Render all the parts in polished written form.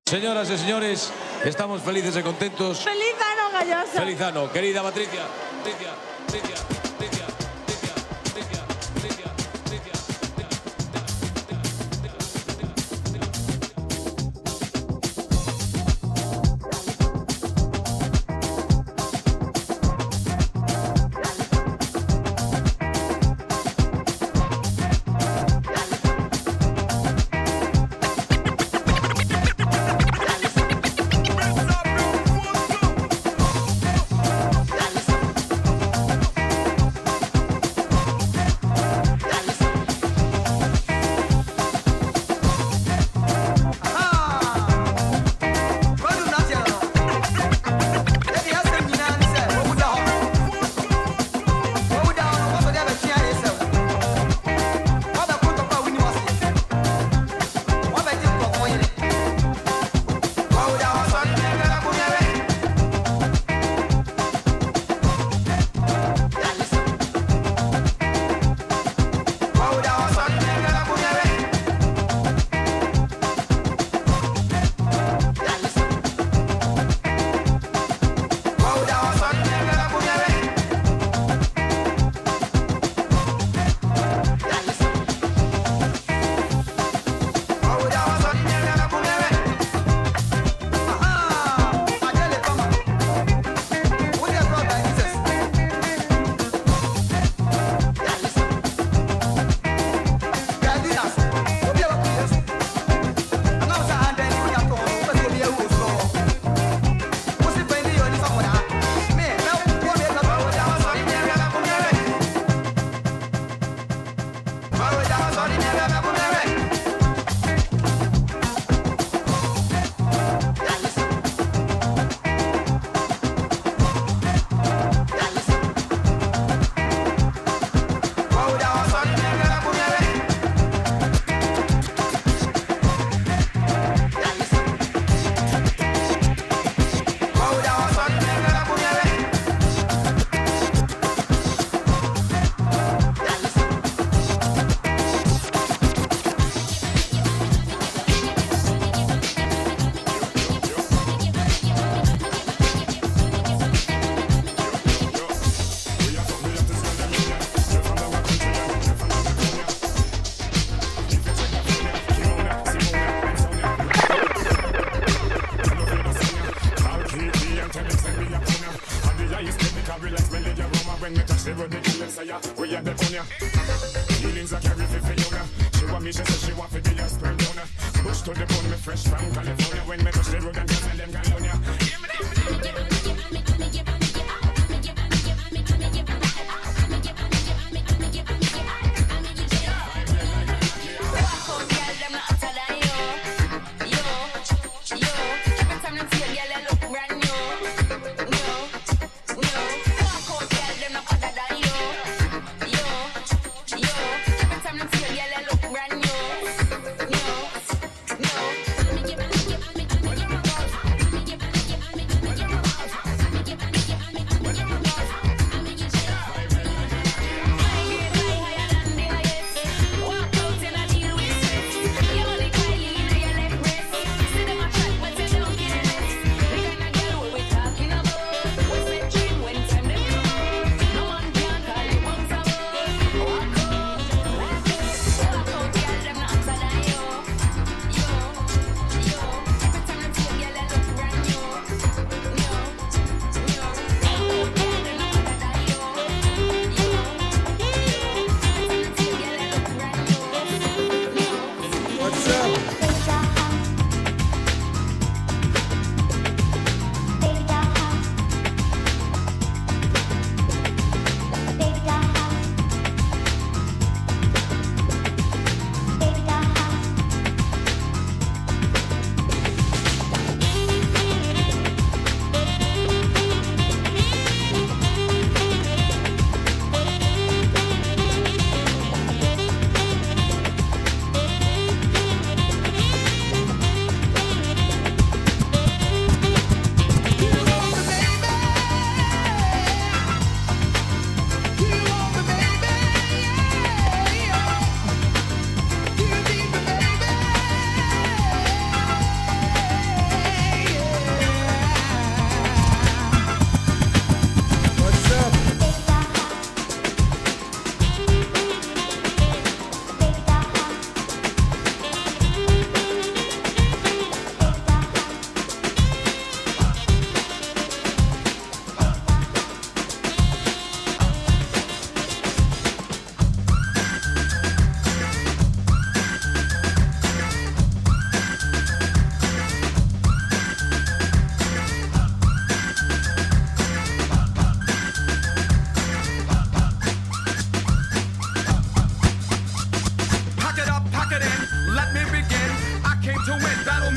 Señoras y señores, estamos felices y contentos. ¡Feliz ano, Galloso! ¡Feliz ano! Querida Patricia.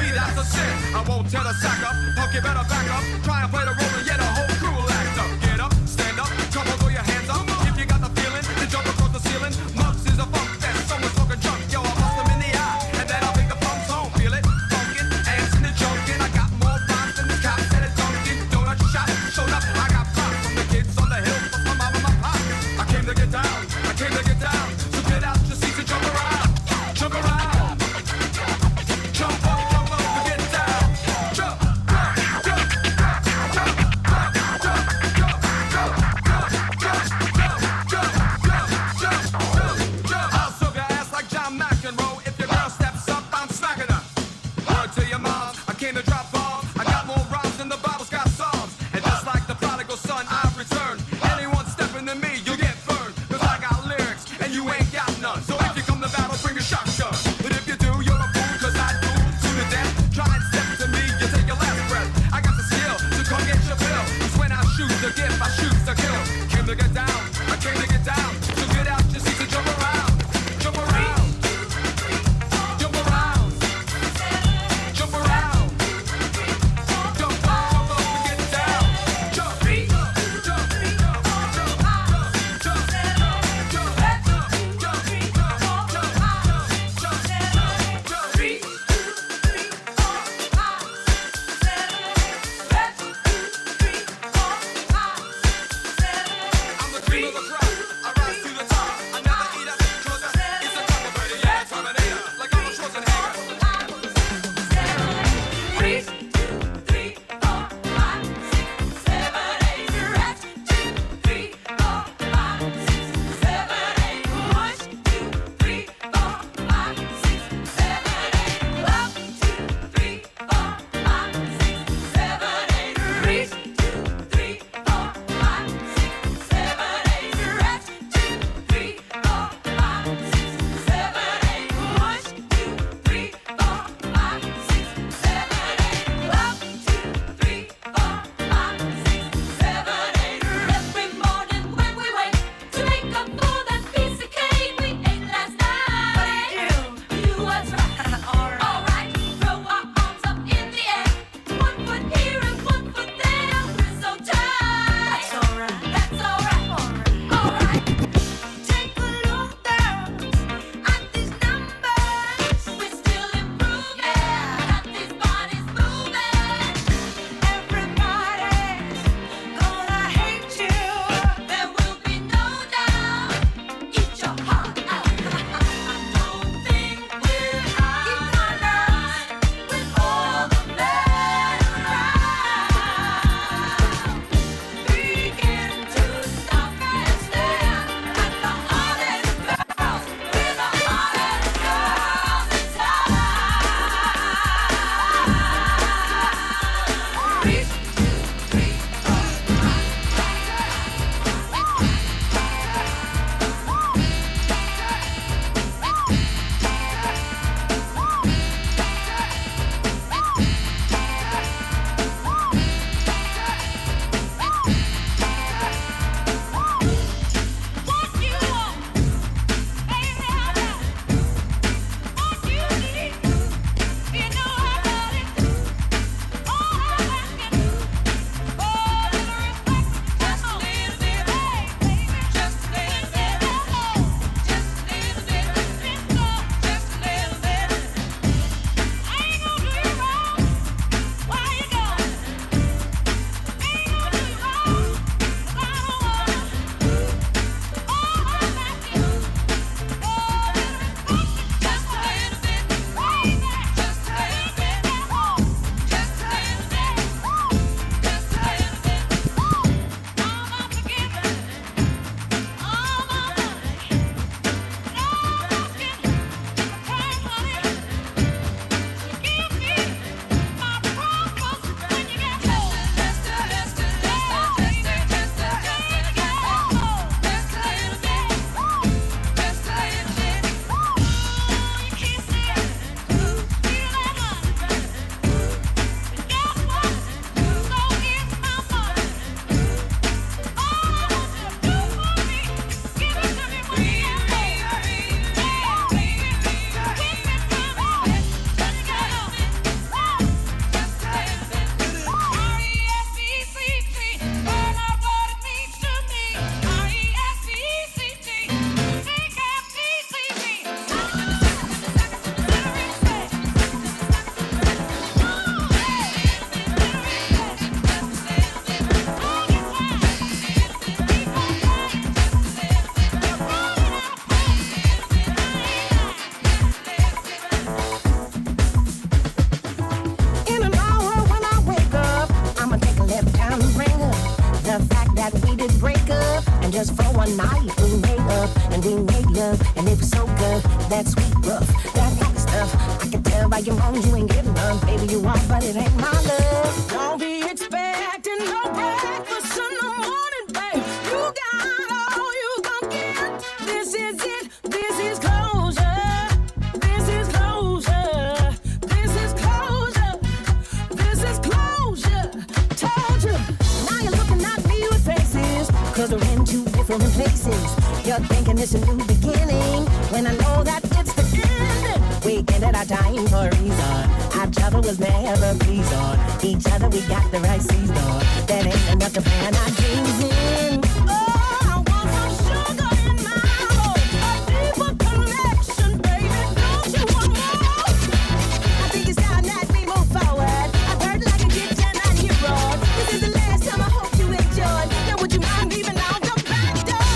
me, that's a sin. I won't tear the sack up, punk, you better back up. Try and play the role and yet a whole crew will act up. Get up, stand up, come on, throw your hands up. If you got the feeling, then jump across the ceiling. Muggs is a funk that someone's smoking junk. Yo, I bust them in the eye, and then I'll make the punks home. Feel it, funkin', ants in the junkin'. I got more rhymes than the cops at a Dunkin' Donut shop. Showed up, I got props from the kids on the hill, plus my mom and my pop. I came to get down, I came to get down. So get out your seats and jump around, jump around. Jump up, and get down. Jump, jump, jump, jump, jump, jump. And just for one night, we made up and we made love, and it was so good. That sweet rough, that funky stuff. I can tell by your moans you ain't getting none. Baby, you want, but it ain't my love. Don't be expecting no breakfast in the morning, babe. You got all you gon' get. This is it. This is closure. This is closure. This is closure. This is closure. Told you. Now you're looking at me with faces, 'cause we're in two different places. You're thinking it's a new beginning, when I know that it's the end. We ended our time for a reason. Our trouble was never pleased on each other. We got the right season. That ain't enough to plan our dreams in. Oh, I want some sugar in my roll, a deeper connection, baby. Don't you want more? I think it's time that we move forward. I've heard like a kitchen and you roared. This is the last time. I hope you enjoyed. Now would you mind leaving out the back door?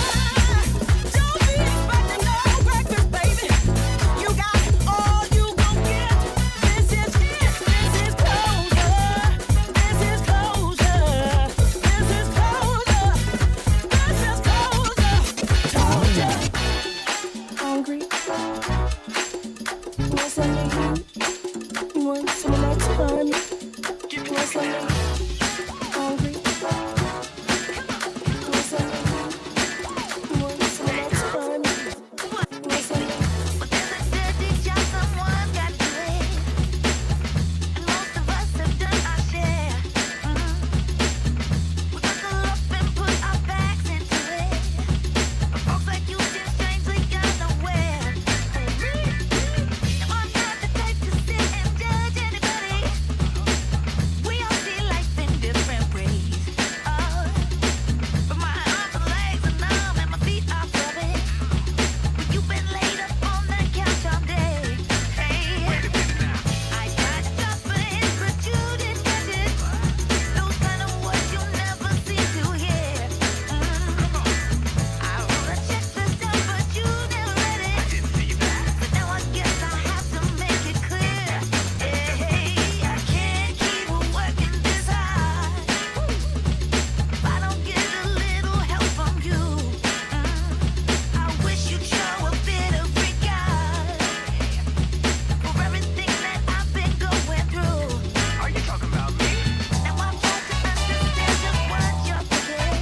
Don't be expecting no breakfast, baby. You got all you gon' get. This is it. This is closure. This is closure. This is closure. This is closure. Told ya. Hungry? You want something to eat? You want some of that time? You want something? Hungry? You want something to eat? You want some of that time? You want something? Well, there's a dirty job someone's got to do, and most of us have done our share. We buckle up and put our backs into it, but folks like you seem strangely unaware. Now I'm not the type to sit and judge anybody. We all see life in different ways. Oh, but my arms and legs are numb and my feet are flubbing. You've been laid up on that couch all day. Hey, wait a minute now. I got stuff for his, but you didn't get it. Those kind of words you never seem to hear. Come on. I wrote a check for stuff, but you never read it. I didn't see that. But now I guess I have to make it clear. Hey, I can't keep working this hard if I don't get a little help from you. I wish you'd show a bit of regard for everything that I've been going through. Are you talking about me? Now I'm trying to understand just what you're thinking.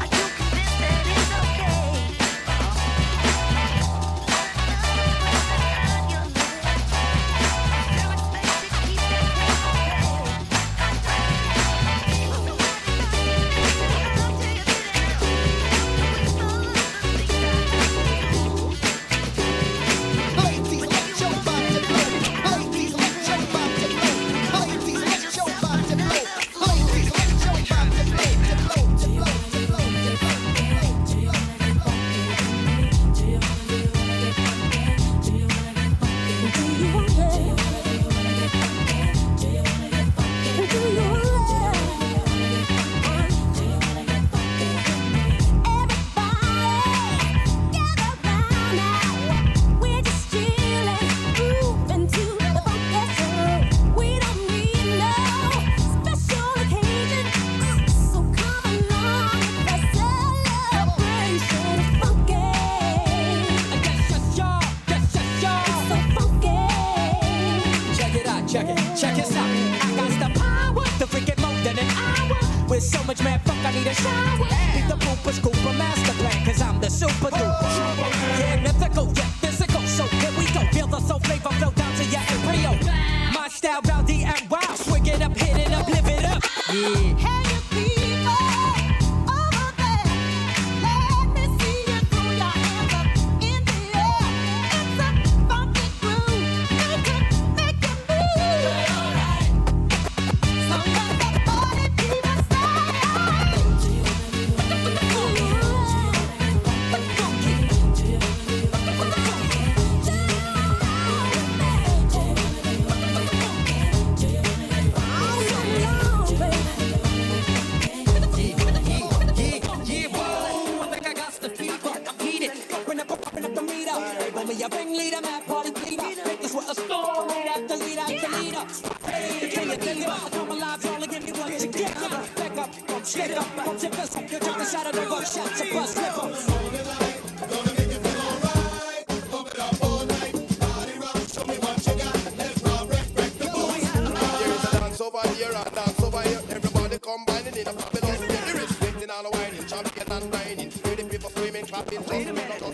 Are you convinced that it's okay? You're living. Still expect to keep that Ladies, let your body blow. Ladies, let your body blow. Ladies, let your body blow. Ladies, let your body blow. We're just chilling, moving to the funky soul. We don't need no special occasion, so come along with the celebration. It's funky, Yes, y'all. it's so funky. Check it out, check it out. I got the power to freaking more than an hour. With so much mad funk, I need a shower. Need the pooper scooper master plan, 'cause I'm the super duper. Yeah, mythical, yeah, physical. So here we go. Feel the soul flavor flow down to your embryo. My style, rowdy and wild. Swig it up, hit it up, live it up. Yeah. Hey, you people over there, let me see you throw your hands up in the air. It's a funky groove, make it move. So let the party people a ringleader, mad party leader. Make this what a storm, right after leader after leader. Hey, can you think about come alive, all give me one together. Back up, don't shake up, don't tip us. You're trying to shatter the shots of bus rippers. There is a dance over here and dance over here. Everybody combining in a fabulous way. Lyrics waiting all the whining, champion and grinding. Hear the people screaming, clapping, wait a minute.